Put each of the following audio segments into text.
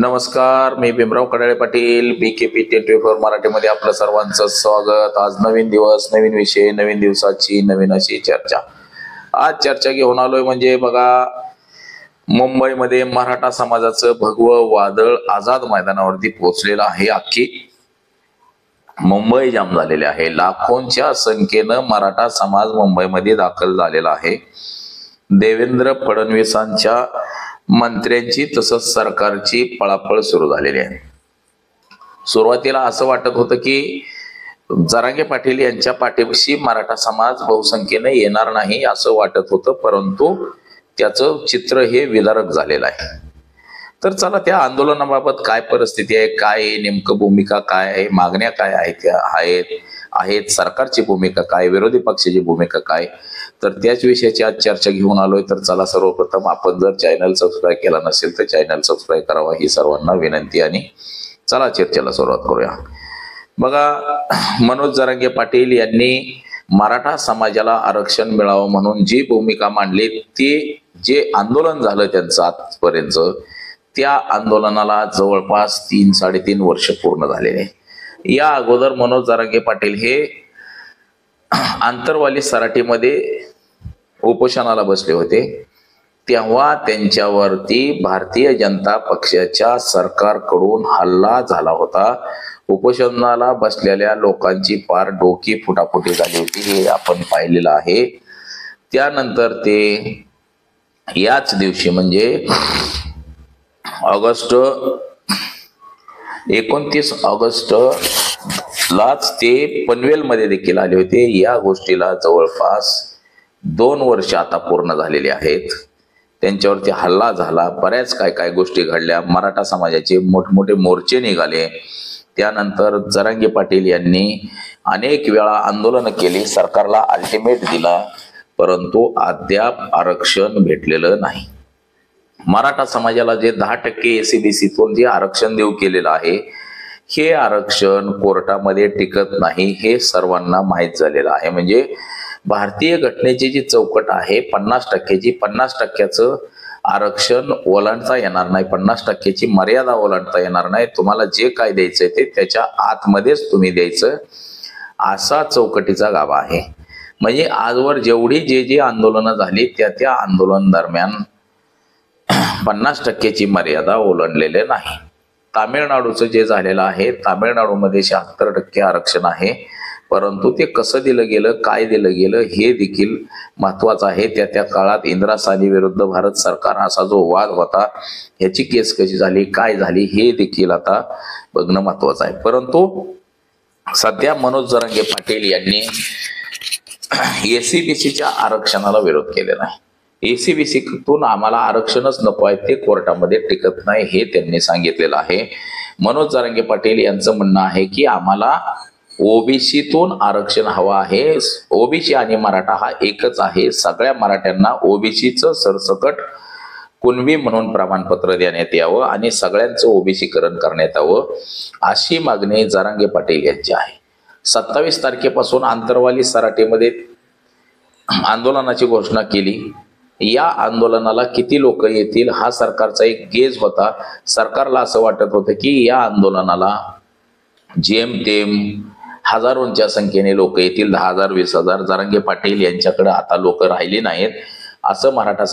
नमस्कार, मी भीमराव कडाळे पाटील, BKP 24 मराठीमध्ये आपलं सर्वांचं स्वागत। आज नवीन दिवस, नवीन विषय, नवीन दिवसाची नवीन अशी चर्चा। आज चर्चा घेऊन आलोय म्हणजे बघा, मुंबईमध्ये मराठा समाजाचं भगवं वादळ आझाद मैदानावरती पोहोचलेलं आहे। अख्खी मुंबई जाम झालेले आहे। लाखोंच्या संख्येनं मराठा समाज मुंबईमध्ये दाखल झालेला आहे। देवेंद्र फडणवीसांच्या मंत्र्यांची तसंच सरकारची पळापळ सुरू झालेली आहे। सुरुवातीला असं वाटत होतं की जरांगे पाटील यांच्या पाठीशी मराठा समाज बहुसंख्येने येणार नाही असं वाटत होतं, परंतु त्याचं चित्र हे विदारक झालेलं आहे। तर चला त्या आंदोलनाबाबत काय परिस्थिती आहे, काय आहे नेमकं, भूमिका काय आहे, मागण्या काय आहेत, सरकारची भूमिका काय, विरोधी पक्षाची भूमिका काय, तर त्याच विषयाची आज चर्चा घेऊन आलोय। तर चला, सर्वप्रथम आपण जर चॅनल सबस्क्राईब केला नसेल तर चॅनल सबस्क्राईब करावा ही सर्वांना विनंती, आणि चला चर्चेला सुरुवात करूया। बघा, मनोज जरांगे पाटील यांनी मराठा समाजाला आरक्षण मिळावं म्हणून जी भूमिका मांडली, ते जे आंदोलन झालं त्यांचं आजपर्यंत, त्या आंदोलनाला जवळपास 3-3.5 वर्ष पूर्ण झालेले। या अगोदर मनोज जरांगे पाटील हे आंतरवाली सराटीमध्ये उपोषणाला बसले होते, तेव्हा त्यांच्यावरती भारतीय जनता पक्षाच्या सरकारकडून हल्ला झाला होता। उपोषणाला बसलेल्या लोकांची फार डोकी फुटाफुटी झाली होती, हे आपण पाहिलेलं आहे। त्यानंतर ते याच दिवशी म्हणजे 29 ऑगस्ट लाच ते पनवेलमध्ये देखील आले होते। या गोष्टीला जवळपास 2 वर्ष आता पूर्ण झालेली आहेत। त्यांच्यावरती हल्ला झाला, बऱ्याच काय गोष्टी घडल्या, मराठा समाजाचे मोठमोठे मोर्चे निघाले। त्यानंतर जरांगे पाटील यांनी अनेक वेळा आंदोलन केली, सरकारला अल्टिमेट दिला, परंतु अद्याप आरक्षण भेटलेलं नाही। मराठा समाजाला जे 10% SCBCतून जे आरक्षण देऊ केलेलं आहे, हे आरक्षण कोर्टामध्ये टिकत नाही, हे सर्वांना माहीत झालेलं आहे। म्हणजे भारतीय घटनेची जी चौकट आहे 50%ची, 50%चं आरक्षण ओलांडता येणार नाही, 50%ची मर्यादा ओलांडता येणार नाही। तुम्हाला जे काय द्यायचंय ते त्याच्या आतमध्येच तुम्ही द्यायचं, असा चौकटीचा गाभा आहे। म्हणजे आजवर जेवढी जे आंदोलनं झाली त्या आंदोलन दरम्यान 50%ची मर्यादा ओलांडलेले नाही। तामिळनाडूचं जे झालेलं आहे, तामिळनाडूमध्ये 76% आरक्षण आहे, परंतु ते कसं दिलं गेलं, काय दिलं गेलं, हे देखील महत्वाचं आहे। त्या काळात इंदिरा साहनी विरुद्ध भारत सरकार असा जो वाद होता, याची केस कशी झाली, काय झाली, हे देखील आता बघणं महत्वाचं आहे। परंतु सध्या मनोज जरांगे पाटील यांनी SCBCच्या आरक्षणाला विरोध केलेला आहे। SCBCतून आम्हाला आरक्षणच नको आहे, ते कोर्टामध्ये टिकत नाही, हे त्यांनी सांगितलेलं आहे। मनोज जरांगे पाटील यांचं म्हणणं आहे की आम्हाला OBCतून आरक्षण हवं आहे। OBC आणि मराठा हा एकच आहे, सगळ्या मराठ्यांना OBCचं सरसकट कुणबी म्हणून प्रमाणपत्र देण्यात यावं आणि सगळ्यांचं OBCकरण करण्यात यावं, अशी मागणी जरांगे पाटील यांची आहे। 27 तारखेपासून आंतरवाली सराटीमध्ये आंदोलनाची घोषणा केली। या आंदोलनाला किती लोक येतील हा सरकारचा एक गेज होता। सरकारला असं वाटत होतं की या आंदोलनाला जेमतेम हजारोंच्या संख्येने लोक येतील, 10,000 20,000। जरांगे पाटील यांच्याकडे आता लोक राहिली नाहीत असं मराठा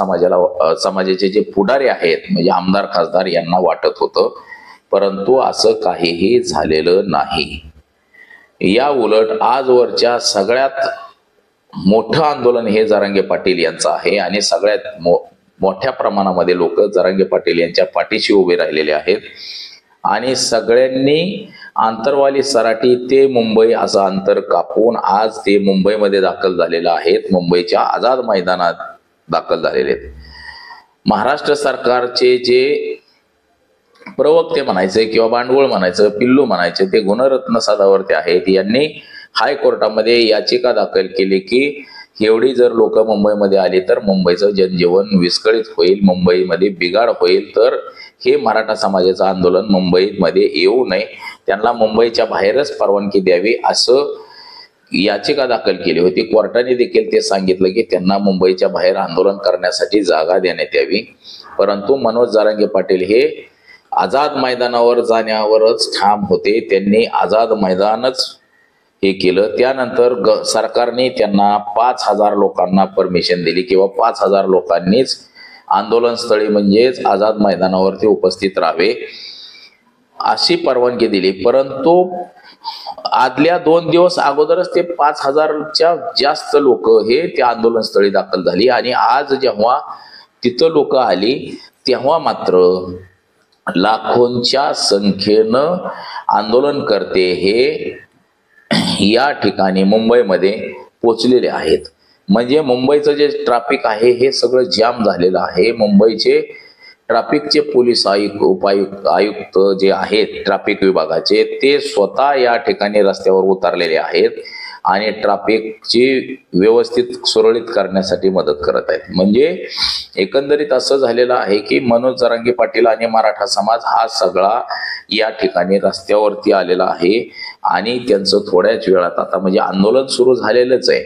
समाजाचे जे पुढारी आहेत, म्हणजे आमदार खासदार, यांना वाटत होतं, परंतु असं काहीही झालेलं नाही। या उलट आजवरच्या सगळ्यात मोठं आंदोलन हे जरांगे पाटील यांचं आहे आणि सगळ्यात मोठ्या प्रमाणामध्ये लोक जरांगे पाटील यांच्या पाठीशी उभे राहिलेले आहेत। आणि सगळ्यांनी आंतरवाली सराटी ते मुंबई असं अंतर कापून आज ते मुंबईमध्ये दाखल झालेले आहेत, मुंबईच्या आझाद मैदानात दाखल झालेले आहेत। महाराष्ट्र सरकारचे जे प्रवक्ते म्हणायचे किंवा भांडवल म्हणायचं, पिल्लू म्हणायचे, ते गुणरत्न सदावर्ते आहेत, यांनी हायकोर्टामध्ये याचिका दाखल केली की एवढी जर लोक मुंबईमध्ये आली तर मुंबईचं जनजीवन विस्कळीत होईल, मुंबईमध्ये बिघाड होईल, तर हे मराठा समाजाचं आंदोलन मुंबईमध्ये येऊ नये, त्यांना मुंबईच्या बाहेरच परवानगी द्यावी, असं याचिका दाखल केली होती। कोर्टाने देखील ते सांगितलं की त्यांना मुंबईच्या बाहेर आंदोलन करण्यासाठी जागा देण्यात यावी, परंतु मनोज जरांगे पाटील हे आझाद मैदानावर जाण्यावरच ठाम होते. त्यांनी आझाद मैदानच हे केलं. त्यानंतर सरकारने त्यांना 5,000 लोकांना परमिशन दिली किंवा 5,000 लोकांनीच आंदोलन स्थळी म्हणजेच आझाद मैदानावरती उपस्थित राहावे अशी परवानगी दिली. परंतु आदल्या 2 दिवस अगोदरच ते 5,000च्या जास्त लोक हे त्या आंदोलन स्थळी दाखल झाली आणि आज जेव्हा तिथं लोक आली तेव्हा मात्र लाखोंच्या संख्येनं आंदोलनकर्ते हे या ठिकाणी मुंबईमध्ये पोचलेले आहेत. म्हणजे मुंबईचं जे ट्रॅफिक आहे हे सगळं जाम झालेलं आहे. मुंबईचे ट्रॅफिकचे पोलीस आयुक्त जे आहेत ट्रॅफिक विभागाचे ते स्वतः या ठिकाणी रस्त्यावर उतरलेले आहेत आणि ट्रॅफिकची व्यवस्थित सुरळीत करण्यासाठी मदत करत आहेत. म्हणजे एकंदरीत असं झालेलं आहे की मनोज जरांगे पाटील आणि मराठा समाज हा सगळा या ठिकाणी रस्त्यावरती आलेला आहे आणि त्यांचं थोड्याच वेळात आता म्हणजे आंदोलन सुरू झालेलंच आहे.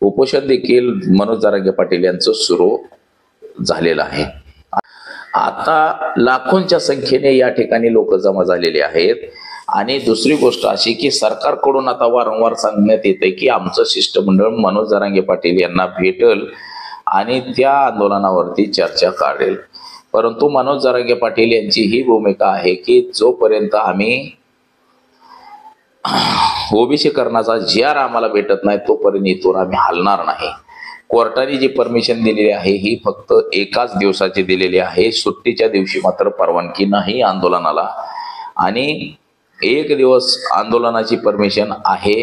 उपोषण देखील मनोज जरांगे पाटील यांचं सुरू झालेलं आहे. आता लाखोंच्या संख्येने या ठिकाणी लोक जमा झालेले आहेत. आणि दुसरी गोष्ट अशी की सरकारकडून आता वारंवार सांगण्यात येते की आमचं शिष्टमंडळ मनोज जरांगे पाटील यांना भेटल आणि त्या आंदोलनावरती चर्चा काढेल. परंतु मनोज जरांगे पाटील यांची ही भूमिका आहे की जोपर्यंत आम्ही ओबीसी करण्याचा जी.आर आम्हाला भेटत नाही तोपर्यंत इथून आम्ही हलणार नाही. कोर्टाने जी परमिशन दिलेली आहे ही फक्त एकाच दिवसाची दिलेली आहे. सुट्टीच्या दिवशी मात्र परवानगी नाही आंदोलनाला आणि 1 दिवस आंदोलनाची परमिशन आहे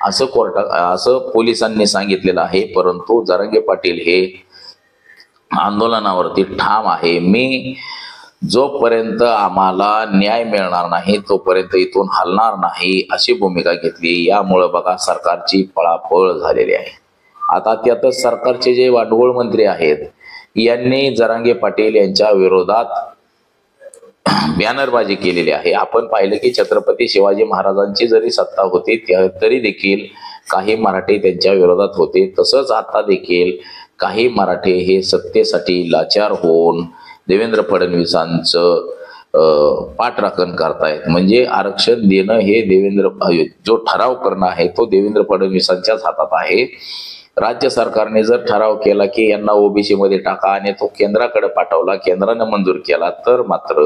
असं पोलिसांनी सांगितलेलं आहे. परंतु जरांगे पाटील हे आंदोलनावरती ठाम आहे. मी जोपर्यंत आम्हाला न्याय मिळणार नाही तोपर्यंत इथून हलणार नाही अशी भूमिका घेतली. यामुळं बघा सरकारची पळापळ झालेली आहे. आता त्यातच सरकारचे जे भांडवल मंत्री आहेत यांनी जरांगे पाटील यांच्या विरोधात बॅनरबाजी केलेली आहे. आपण पाहिलं की छत्रपती शिवाजी महाराजांची जरी सत्ता होती तरी देखील काही मराठी त्यांच्या विरोधात होते. तसंच आता देखील काही मराठी हे सत्तेसाठी लाचार होऊन देवेंद्र फडणवीसांचं पाठराखण करतायत. म्हणजे आरक्षण देणं हे जो ठराव करणं आहे तो देवेंद्र फडणवीसांच्याच हातात आहे. राज्य सरकारने जर ठराव केला की यांना ओबीसी मध्ये टाका आणि तो केंद्राकडे पाठवला, केंद्राने मंजूर केला तर मात्र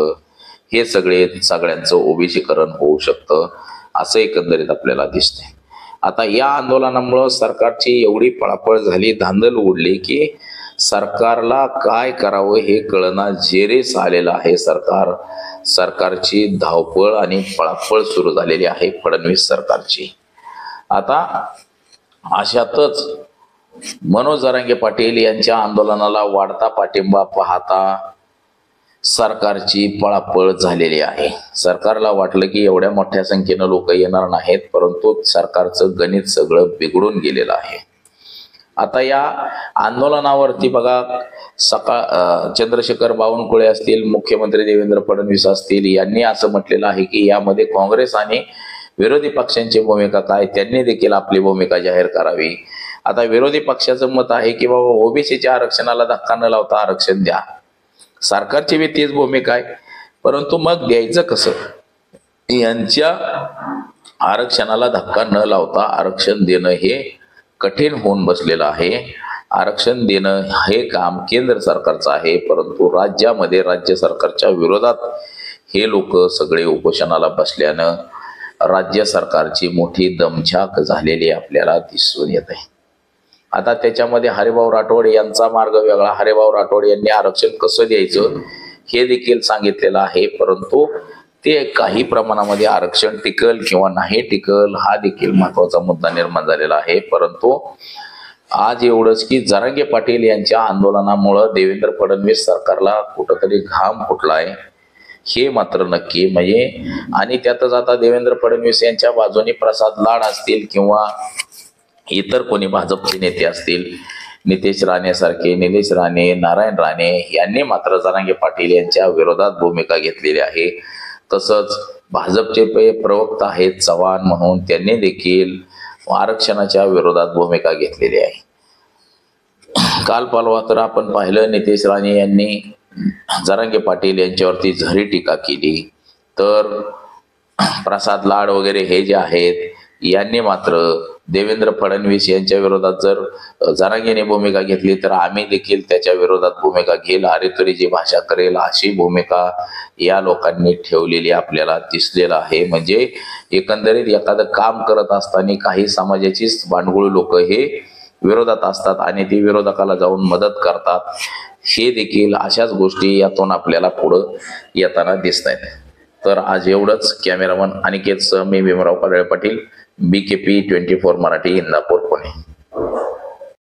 हे सगळ्यांचं ओबीसीकरण होऊ शकतं असं एकंदरीत आपल्याला दिसते. आता या आंदोलनामुळे सरकारची एवढी पळापळ झाली, धांदल उडली की सरकारला काय करावं हे कळना जेरेस आलेलं आहे. सरकारची धावपळ आणि पळापळ सुरू झालेली आहे फडणवीस सरकारची. आता अशातच मनोज जरांगे पाटील यांच्या आंदोलनाला वाढता पाठिंबा पाहता सरकारची पळापळ झालेली आहे. सरकारला वाटलं की एवढ्या मोठ्या संख्येनं लोक येणार नाहीत, परंतु सरकारचं गणित सगळं बिघडून गेलेलं आहे. आता या आंदोलनावरती बघा चंद्रशेखर बावनकुळे असतील, मुख्यमंत्री देवेंद्र फडणवीस असतील यांनी असं म्हटलेलं आहे की यामध्ये काँग्रेस आणि विरोधी पक्षांची भूमिका काय त्यांनी देखील आपली भूमिका जाहीर करावी. आता विरोधी पक्षाचं मत आहे की बाबा ओबीसीच्या आरक्षणाला धक्का न लावता आरक्षण द्या. सरकारची बी तीच भूमिका आहे, परंतु मग द्यायचं कसं? यांच्या आरक्षणाला धक्का न लावता आरक्षण देणं हे कठीण होऊन बसलेलं आहे. आरक्षण देणं हे काम केंद्र सरकारचं आहे, परंतु राज्यामध्ये राज्य सरकारच्या विरोधात हे लोक सगळे उपोषणाला बसल्यानं राज्य सरकारची मोठी दमछाक झालेली आपल्याला दिसून येत आहे. आता त्याच्यामध्ये हरिभाऊ राठोड यांचा मार्ग वेगळा. हरिभाऊ राठोड यांनी आरक्षण कसं द्यायचं हे देखील सांगितलेलं आहे, परंतु ते काही प्रमाणामध्ये आरक्षण टिकल किंवा नाही टिकल हा देखील महत्वाचा मुद्दा निर्माण झालेला आहे. परंतु आज एवढंच की जरांगे पाटील यांच्या आंदोलनामुळे देवेंद्र फडणवीस सरकारला कुठंतरी घाम फुटलाय हे मात्र नक्की. म्हणजे आणि त्यातच आता देवेंद्र फडणवीस यांच्या बाजूने प्रसाद लाड असतील किंवा इतर कोणी भाजपचे नेते असतील, नितेश राणे सारखे, निलेश राणे, नारायण राणे यांनी मात्र जरांगे पाटील यांच्या विरोधात भूमिका घेतलेली आहे. तसंच भाजपचे प्रवक्ता आहेत चव्हाण म्हणून, त्यांनी देखील आरक्षणाच्या विरोधात भूमिका घेतलेली आहे. काल परवा तर आपण पाहिलं नितेश राणे यांनी जरांगे पाटील यांच्यावरती झरी टीका केली, तर प्रसाद लाड वगैरे हे जे आहेत यांनी मात्र देवेंद्र फडणवीस यांच्या विरोधात जर जरांगेने भूमिका घेतली तर आम्ही देखील त्याच्या विरोधात भूमिका घेईल, अरेतुरीची भाषा करेल, अशी भूमिका या लोकांनी ठेवलेली आपल्याला दिसलेलं आहे. म्हणजे एकंदरीत एखादं काम करत असताना काही समाजाचीच भांडगुळ लोक हे विरोधात असतात आणि ती विरोधकाला जाऊन मदत करतात. हे देखील अशाच गोष्टी यातून आपल्याला पुढं येताना दिसत आहेत. तर आज एवढंच. कॅमेरामन अनिकेत सह मी भीमराव पाडळे पाटील, BKP 24 मराठी, इंदापूर, पुणे.